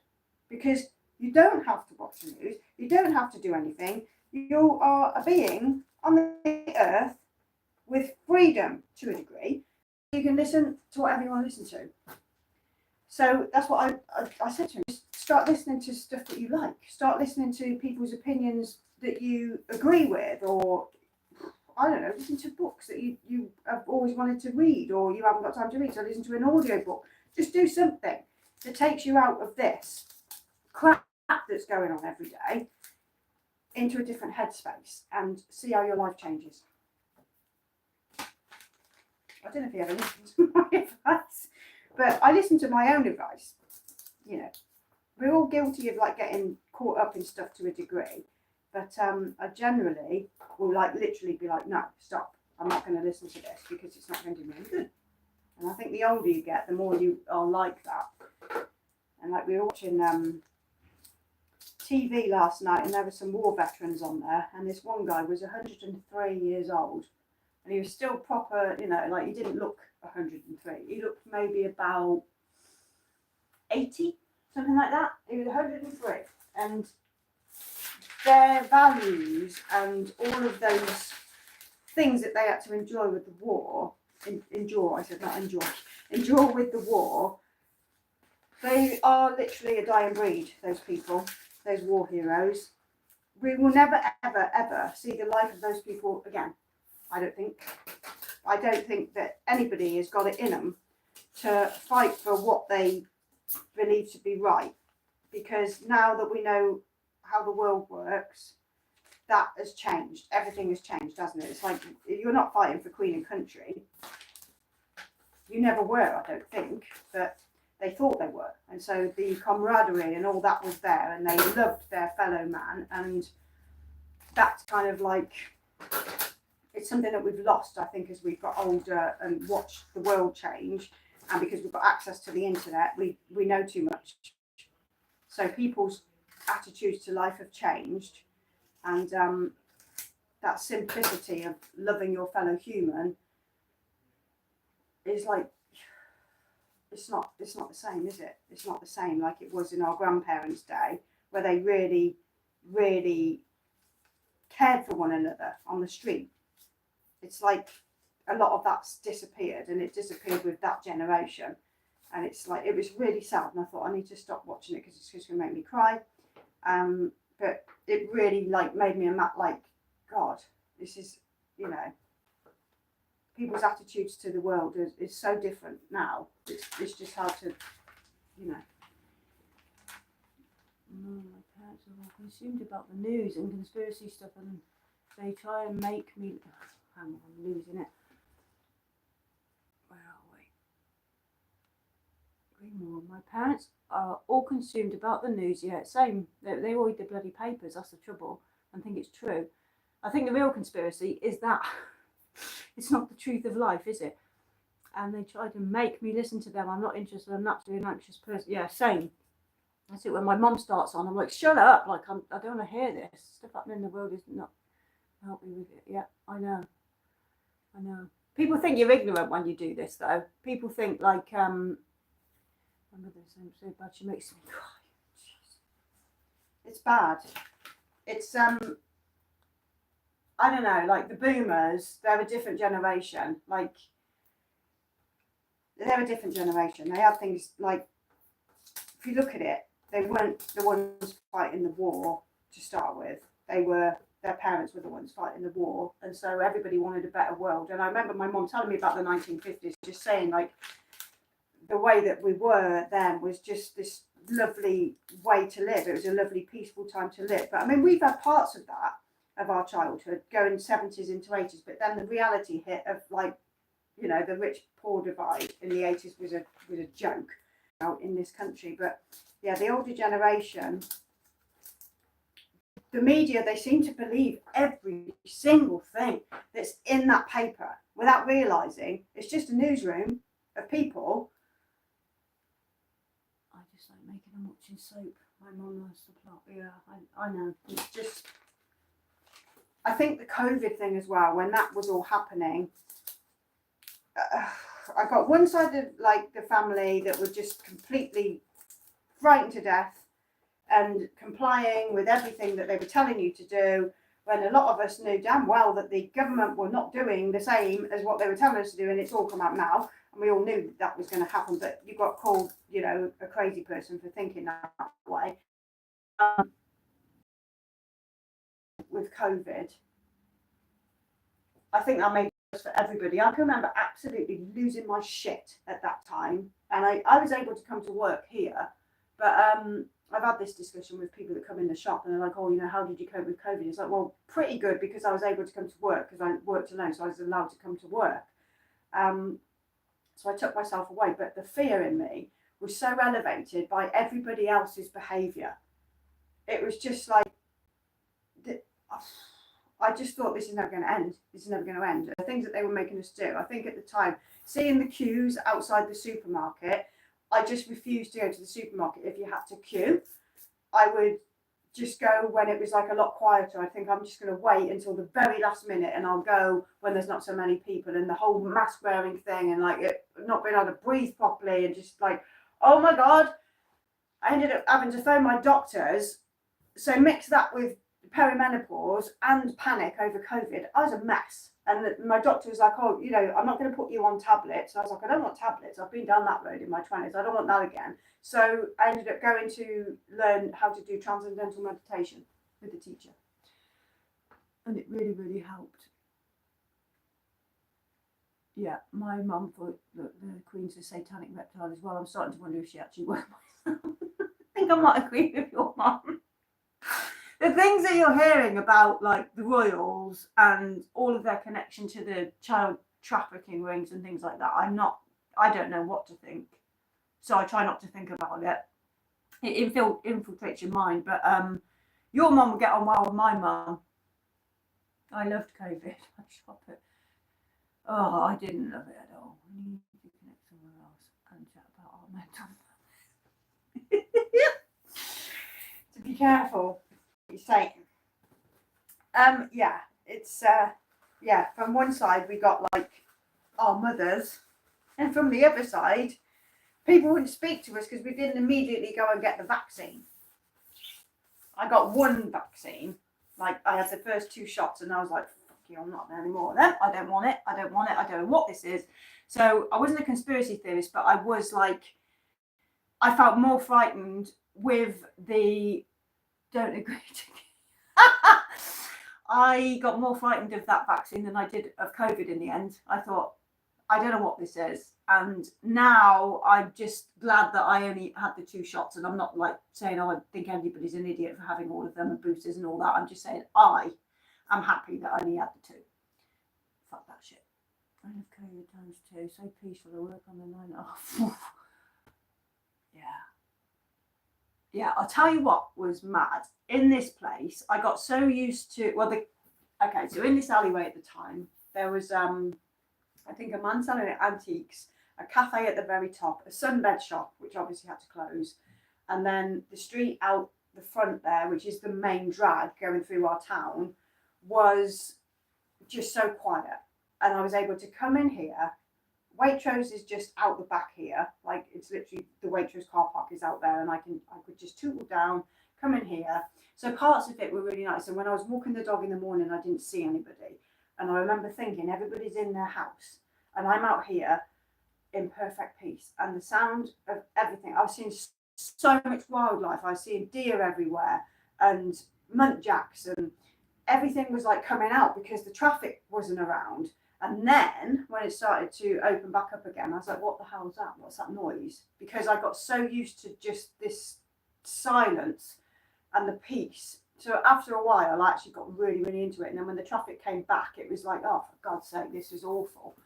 Because you don't have to watch the news, you don't have to do anything. You are a being on the earth with freedom to a degree. You can listen to whatever you want to listen to. So that's what I said to him. Just start listening to stuff that you like. Start listening to people's opinions that you agree with, or I don't know, listen to books that you have always wanted to read, or you haven't got time to read, so listen to an audio book. Just do something that takes you out of this crap that's going on every day into a different headspace, and see how your life changes. I don't know if you ever listened to my advice, but I listen to my own advice. You know, we're all guilty of like getting caught up in stuff to a degree, but I generally will like literally be like, no, stop. I'm not going to listen to this because it's not going to do me any good. And I think the older you get, the more you are like that. And like we were watching TV last night, and there were some war veterans on there, and this one guy was 103 years old, and he was still proper, you know, like he didn't look 103. He looked maybe about 80, something like that. He was 103, and their values and all of those things that they had to enjoy with the war, endure with the war, they are literally a dying breed, those people, those war heroes. We will never, ever, ever see the life of those people again, I don't think. I don't think that anybody has got it in them to fight for what they believe to be right, because now that we know how the world works, that has changed. Everything has changed, hasn't it? It's like you're not fighting for Queen and country. You never were, I don't think, but they thought they were. And so the camaraderie and all that was there, and they loved their fellow man. And that's kind of like, it's something that we've lost, I think, as we've got older and watched the world change. And because we've got access to the internet, we know too much. So people's attitudes to life have changed. And that simplicity of loving your fellow human is like, it's not the same, is it? It's not the same like it was in our grandparents' day, where they really, really cared for one another on the street. It's like a lot of that's disappeared, and it disappeared with that generation. And it's like, it was really sad, and I thought I need to stop watching it because it's just going to make me cry. But it really like made me like, God, this is, you know, people's attitudes to the world is so different now. It's just hard to, you know. My parents are all consumed about the news and conspiracy stuff, and they try and make me. Hang on, I'm losing it. Where are we? Read more. My parents are all consumed about the news. Yeah, same. They all read the bloody papers. That's the trouble. And think it's true. I think the real conspiracy is that it's not the truth of life, is it? And they try to make me listen to them. I'm not interested. I'm naturally an anxious person. Yeah, same. That's it. When my mum starts on, I'm like, shut up. Like, I don't want to hear this. Stuff happening in the world is not helping me with it. Yeah, I know. People think you're ignorant when you do this, though. People think, like, my mother's so bad, she makes me cry. Jeez. It's bad. It's, I don't know, like the boomers, they're a different generation. Like, they're a different generation. They had things like, if you look at it, they weren't the ones fighting the war to start with. Their parents were the ones fighting the war. And so everybody wanted a better world. And I remember my mum telling me about the 1950s, just saying, like, the way that we were then was just this lovely way to live. It was a lovely, peaceful time to live. But I mean, we've had parts of that, of our childhood, going 70s into 80s. But then the reality hit of, like, you know, the rich poor divide in the 80s was a joke out in this country. But yeah, the older generation, the media, they seem to believe every single thing that's in that paper without realising it's just a newsroom of people. I just like making them watching soap. My mum loves the plot. Yeah, I know. It's just, I think the COVID thing as well, when that was all happening, I got one side of like the family that were just completely frightened to death and complying with everything that they were telling you to do, when a lot of us knew damn well that the government were not doing the same as what they were telling us to do, and it's all come out now, and we all knew that was going to happen, but you got called, you know, a crazy person for thinking that way. With COVID, I think that made it for everybody. I can remember absolutely losing my shit at that time, and I was able to come to work here, but I've had this discussion with people that come in the shop, and they're like, oh, you know, how did you cope with COVID? It's like, well, pretty good, because I was able to come to work because I worked alone, so I was allowed to come to work. So I took myself away, but the fear in me was so elevated by everybody else's behaviour. It was just like, I just thought, this is never going to end. This is never going to end. The things that they were making us do, I think at the time, seeing the queues outside the supermarket, I just refused to go to the supermarket if you had to queue. I would just go when it was like a lot quieter. I think I'm just going to wait until the very last minute, and I'll go when there's not so many people, and the whole mask wearing thing, and like it not being able to breathe properly, and just like, oh my God. I ended up having to phone my doctors. So mix that with perimenopause and panic over COVID, I was a mess. And my doctor was like, oh, you know, I'm not going to put you on tablets. I was like, I don't want tablets. I've been down that road in my 20s. I don't want that again. So I ended up going to learn how to do transcendental meditation with the teacher. And it really, really helped. Yeah, my mum thought that the Queen's a satanic reptile as well. I'm starting to wonder if she actually was myself. I think I might agree with your mum. the things that you're hearing about, like the royals and all of their connection to the child trafficking rings and things like that, I don't know what to think. So I try not to think about it. It infiltrates your mind. But your mum will get on well with my mum. I loved COVID. I shop it. Oh, I didn't love it at all. We need to connect somewhere else and chat about our mental health. To be careful what you're saying. Yeah, it's yeah, from one side we got like our mothers, and from the other side, people wouldn't speak to us because we didn't immediately go and get the vaccine. I got one vaccine, like I had the first 2 shots, and I was like, fuck you, I'm not there anymore. Then I don't want it, I don't want it, I don't know what this is. So I wasn't a conspiracy theorist, but I was like, I felt more frightened with the don't agree to I got more frightened of that vaccine than I did of COVID in the end. I thought, I don't know what this is. And now I'm just glad that I only had the 2 shots, and I'm not like saying, oh, I think everybody's an idiot for having all of them and boosters and all that. I'm just saying I am happy that I only had the 2. Fuck that shit. I love COVID times 2. So peaceful. I work on the 9.5. Yeah, I'll tell you what was mad. In this place, I got so used to, so in this alleyway at the time, there was, I think a man selling antiques, a cafe at the very top, a sunbed shop, which obviously had to close, and then the street out the front there, which is the main drag going through our town, was just so quiet. And I was able to come in here. Waitrose is just out the back here, like it's literally the Waitrose car park is out there, and I could just tootle down, come in here. So parts of it were really nice. And when I was walking the dog in the morning, I didn't see anybody, and I remember thinking everybody's in their house, and I'm out here in perfect peace. And the sound of everything, I was seeing so much wildlife. I was seeing deer everywhere and muntjacks, and everything was like coming out because the traffic wasn't around. And then when it started to open back up again, I was like, what the hell is that? What's that noise? Because I got so used to just this silence and the peace. So after a while, I actually got really, really into it. And then when the traffic came back, it was like, oh, for God's sake, this is awful.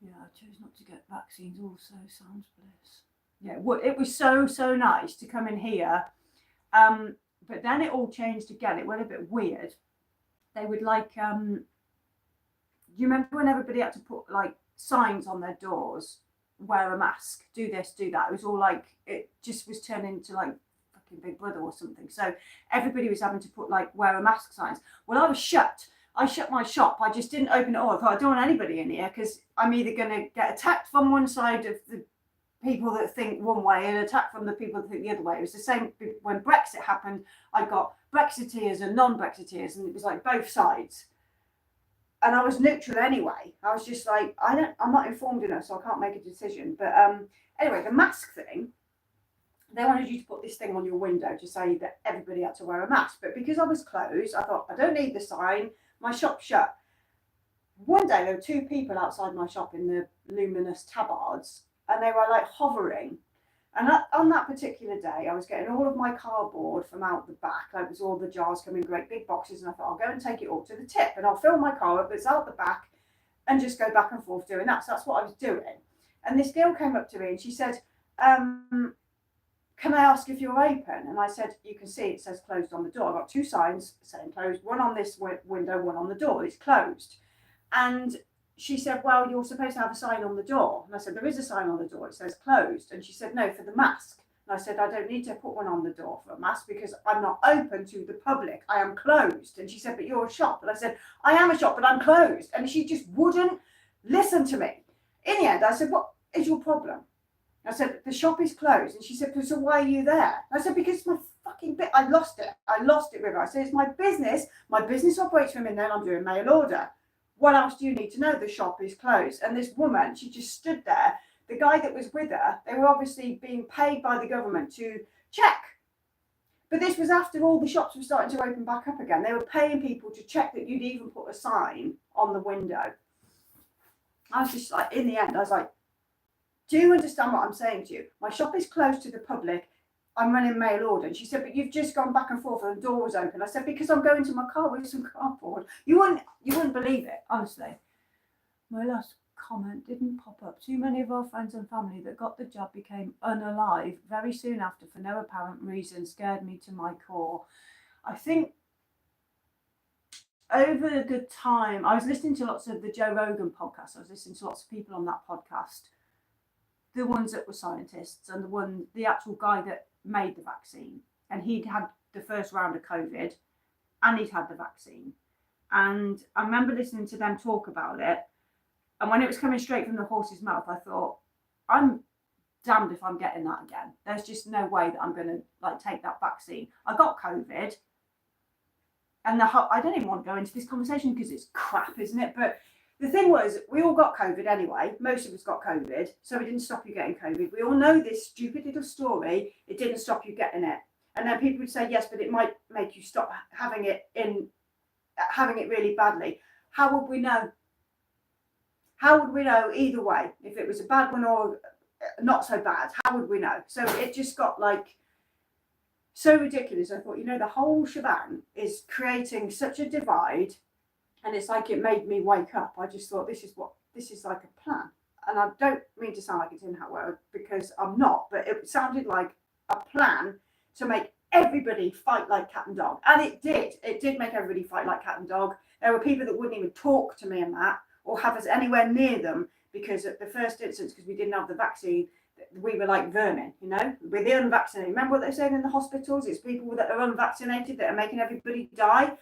Yeah, I chose not to get vaccines also. Sounds bliss. Yeah, it was so, so nice to come in here. But then it all changed again. It went a bit weird. They would like... you remember when everybody had to put like signs on their doors, wear a mask, do this, do that? It was all like, it just was turning into like fucking Big Brother or something. So everybody was having to put like wear a mask signs. Well, I was shut. I shut my shop. I just didn't open it all. I thought, I don't want anybody in here because I'm either going to get attacked from one side of the people that think one way and attacked from the people that think the other way. It was the same when Brexit happened. I got Brexiteers and non-Brexiteers, and it was like both sides. And I was neutral anyway. I was just like, I'm not informed enough, so I can't make a decision. But anyway, the mask thing, they wanted you to put this thing on your window to say that everybody had to wear a mask. But because I was closed, I thought, I don't need the sign. My shop's shut. One day, there were 2 people outside my shop in the luminous tabards, and they were like hovering. And on that particular day, I was getting all of my cardboard from out the back. Like, it was all the jars come in great big boxes. And I thought, I'll go and take it all to the tip. And I'll fill my car up, it's out the back, and just go back and forth doing that. So that's what I was doing. And this girl came up to me and she said, can I ask if you're open? And I said, you can see it says closed on the door. I've got 2 signs saying closed, one on this window, one on the door. It's closed. And she said, well, you're supposed to have a sign on the door. And I said, there is a sign on the door. It says closed. And she said, no, for the mask. And I said, I don't need to put one on the door for a mask because I'm not open to the public. I am closed. And she said, but you're a shop. And I said, I am a shop, but I'm closed. And she just wouldn't listen to me. In the end, I said, what is your problem? I said, the shop is closed. And she said, so why are you there? I said, because it's my fucking bit. I lost it with her. I said, it's my business. My business operates from in there and I'm doing mail order. What else do you need to know? The shop is closed. And this woman, she just stood there. The guy that was with her, they were obviously being paid by the government to check. But this was after all the shops were starting to open back up again. They were paying people to check that you'd even put a sign on the window. I was just like, in the end, I was like, do you understand what I'm saying to you? My shop is closed to the public. I'm running mail order. And she said, but you've just gone back and forth and the door was open. I said, because I'm going to my car with some cardboard. You wouldn't believe it, honestly. My last comment didn't pop up. Too many of our friends and family that got the job became unalive very soon after for no apparent reason. Scared me to my core. I think over the time, I was listening to lots of the Joe Rogan podcast. I was listening to lots of people on that podcast. The ones that were scientists and the actual guy that made the vaccine. And he'd had the first round of COVID and he'd had the vaccine. And I remember listening to them talk about it. And when it was coming straight from the horse's mouth, I thought, I'm damned if I'm getting that again. There's just no way that I'm going to take that vaccine. I got COVID. And I don't even want to go into this conversation because it's crap, isn't it? But the thing was, we all got COVID anyway. Most of us got COVID. So it didn't stop you getting COVID. We all know this stupid little story. It didn't stop you getting it. And then people would say, yes, but it might make you stop having it really badly. How would we know? How would we know either way? If it was a bad one or not so bad, how would we know? So it just got so ridiculous. I thought, the whole shebang is creating such a divide. And it's like it made me wake up. I just thought, this is like a plan. And I don't mean to sound like it's in that way because I'm not, but it sounded like a plan to make everybody fight like cat and dog. And it did. It did make everybody fight like cat and dog. There were people that wouldn't even talk to me and that or have us anywhere near them because at the first instance, because we didn't have the vaccine, we were like vermin, We're the unvaccinated. Remember what they're saying in the hospitals? It's people that are unvaccinated that are making everybody die.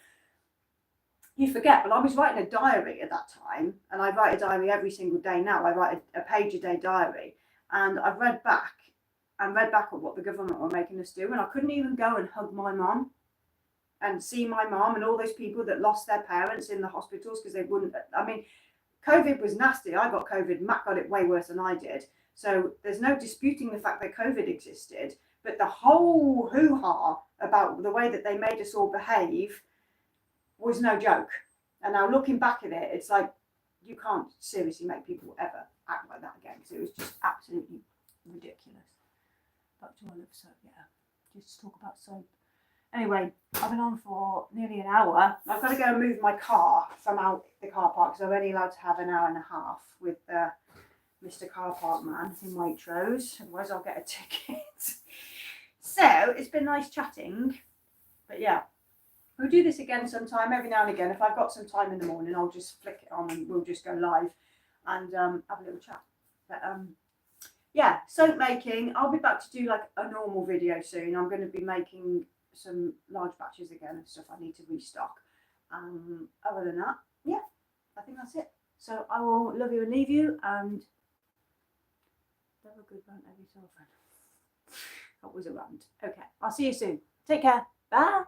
You forget, but I was writing a diary at that time, and I write a diary every single day now. I write a page a day diary, and I've read back at what the government were making us do, and I couldn't even go and hug my mum and see my mum and all those people that lost their parents in the hospitals because they wouldn't. I mean, COVID was nasty. I got COVID. Matt got it way worse than I did. So there's no disputing the fact that COVID existed, but the whole hoo-ha about the way that they made us all behave was no joke. And now looking back at it, it's like you can't seriously make people ever act like that again because it was just absolutely ridiculous. Back to my love soap, yeah. Just talk about soap. Anyway, I've been on for nearly an hour. I've got to go and move my car from out the car park because I'm only allowed to have an hour and a half with Mr. Car Park Man in Waitrose. Otherwise, I'll get a ticket. So it's been nice chatting, but yeah. We'll do this again sometime, every now and again. If I've got some time in the morning, I'll just flick it on and we'll just go live and have a little chat. But yeah, soap making. I'll be back to do a normal video soon. I'm going to be making some large batches again of stuff I need to restock. Other than that, yeah, I think that's it. So I will love you and leave you and have a good rant every so often. That was a rant. Okay, I'll see you soon. Take care. Bye.